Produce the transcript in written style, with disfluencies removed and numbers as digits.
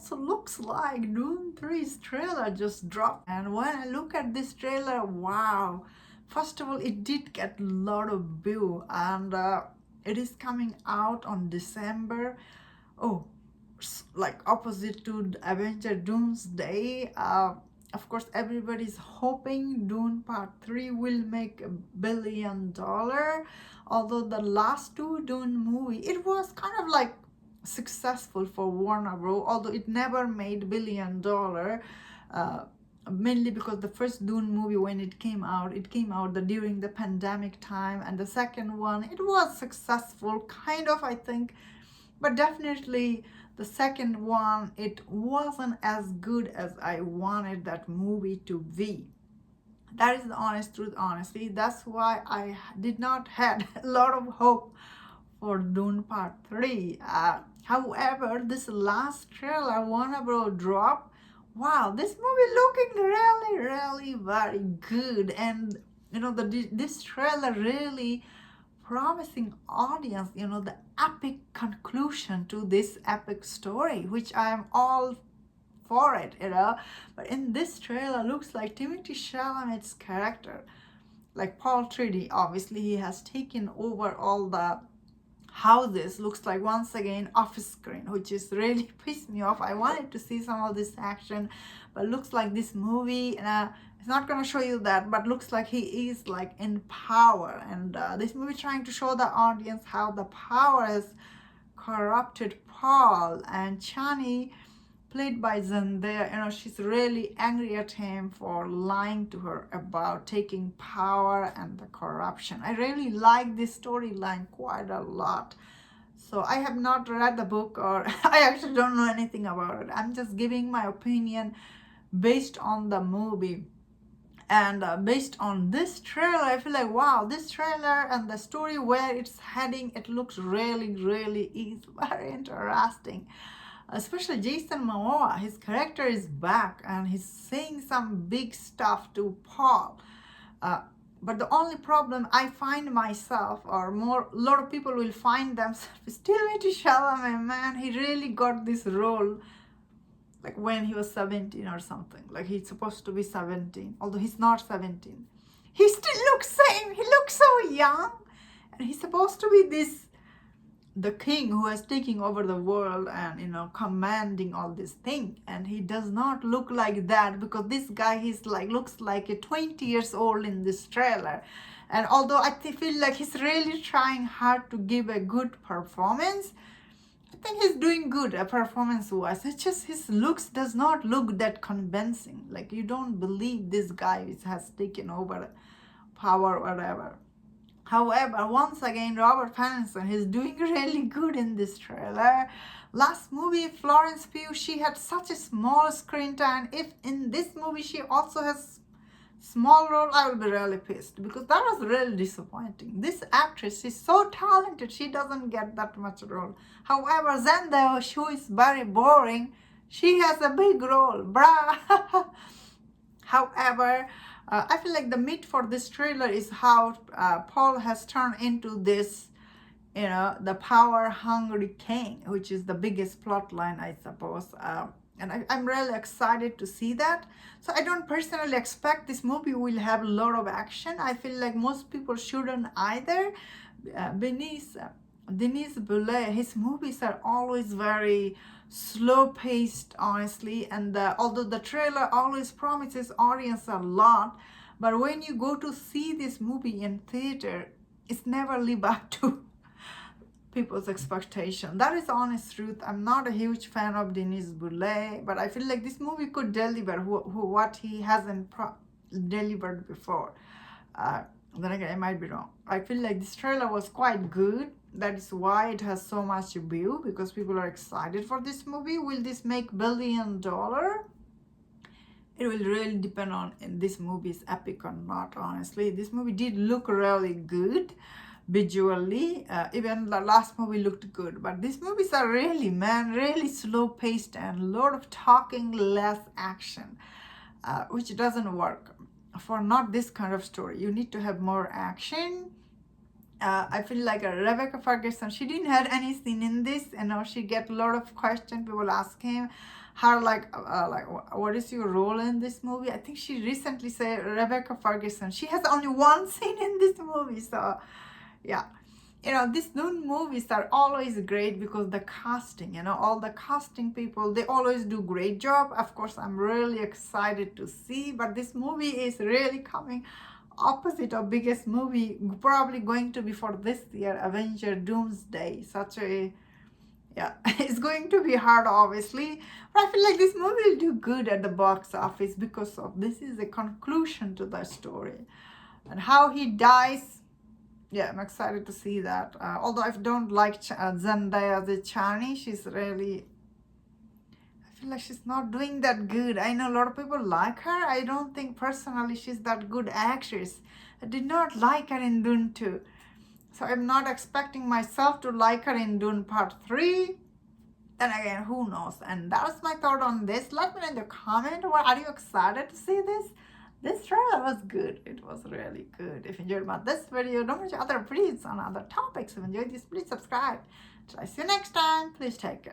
also looks like Dune 3's trailer just dropped. And when I look at this trailer, wow. First of all, it did get a lot of view, and it is coming out on December. Oh, like opposite to Avenger Doomsday. Of course, everybody's hoping Dune Part 3 will make $1 billion. Although the last two Dune movie, it was kind of like successful for Warner Bros. Although it never made $1 billion. Mainly because the first Dune movie, when it came out during the pandemic time, and the second one, it was successful, kind of, I think, but definitely the second one, it wasn't as good as I wanted that movie to be. That is the honest truth, honestly. That's why I did not had a lot of hope for Dune Part 3. However, this last trailer Warner Bros. Dropped, wow, this movie looking really, really very good. And this trailer really promising audience, the epic conclusion to this epic story, which I am all for it. But in this trailer, looks like Timothée Chalamet's character, like Paul Atreides, obviously he has taken over all the houses, looks like once again off screen, which is really pissed me off. I wanted to see some of this action, but looks like this movie, it's not going to show you that, but looks like he is like in power, and this movie trying to show the audience how the power has corrupted Paul. And Chani, played by Zendaya, she's really angry at him for lying to her about taking power and the corruption. I really like this storyline quite a lot. So I have not read the book, or I actually don't know anything about it. I'm just giving my opinion based on the movie. And based on this trailer, I feel like, wow, this trailer and the story where it's heading, it looks really, really is very interesting. Especially Jason Momoa, his character is back and he's saying some big stuff to Paul. But the only problem I find myself, or a lot of people will find themselves, is Timothée Chalamet, man, he really got this role like when he was 17 or something. Like he's supposed to be 17, although he's not 17. He still looks same. He looks so young, and he's supposed to be the king who is taking over the world and commanding all this thing, and he does not look like that, because this guy looks like a 20 years old in this trailer. And although I feel like he's really trying hard to give a good performance, I think he's doing good performance wise. It's just his looks does not look that convincing. Like you don't believe this guy has taken over power or whatever. However, once again, Robert Pattinson is doing really good in this trailer. Last movie, Florence Pugh, she had such a small screen time. If in this movie she also has small role, I will be really pissed, because that was really disappointing. This actress is so talented, she doesn't get that much role. However, Zendaya, who is very boring, she has a big role, bruh. However, I feel like the meat for this trailer is how Paul has turned into this, the power-hungry king, which is the biggest plot line, I suppose. And I'm really excited to see that. So I don't personally expect this movie will have a lot of action. I feel like most people shouldn't either. Denis Villeneuve, his movies are always very slow-paced, honestly. And although the trailer always promises audience a lot, but when you go to see this movie in theater, it's never live up to people's expectation. That is honest truth. I'm not a huge fan of Denis Villeneuve, but I feel like this movie could deliver what he hasn't delivered before. Then again, I might be wrong. I feel like this trailer was quite good. That is why it has so much view, because people are excited for this movie. Will this make $1 billion? It will really depend on if this movie is epic or not, honestly. This movie did look really good visually. Even the last movie looked good, but these movies are really slow paced and a lot of talking, less action, which doesn't work for not this kind of story. You need to have more action I feel like Rebecca Ferguson, she didn't have any scene in this. She get a lot of questions. People ask him, her what is your role in this movie? I think she recently said Rebecca Ferguson. She has only one scene in this movie. So, yeah. These Dune movies are always great because the casting, all the casting people, they always do great job. Of course, I'm really excited to see, but this movie is really coming opposite of biggest movie, probably going to be for this year, Avenger Doomsday. Such a, yeah, it's going to be hard, obviously, but I feel like this movie will do good at the box office because of this is a conclusion to the story. And how he dies, yeah, I'm excited to see that. Although I don't like Zendaya the Chani, she's really, I feel like she's not doing that good. I know a lot of people like her. I don't think personally she's that good actress. I did not like her in Dune 2. So I'm not expecting myself to like her in Dune Part 3. Then again, who knows? And that's my thought on this. Let me know in the comment. Are you excited to see this? This trailer was good. It was really good. If you enjoyed about this video, don't forget other videos on other topics. If you enjoyed this, please subscribe. Till I see you next time. Please take care.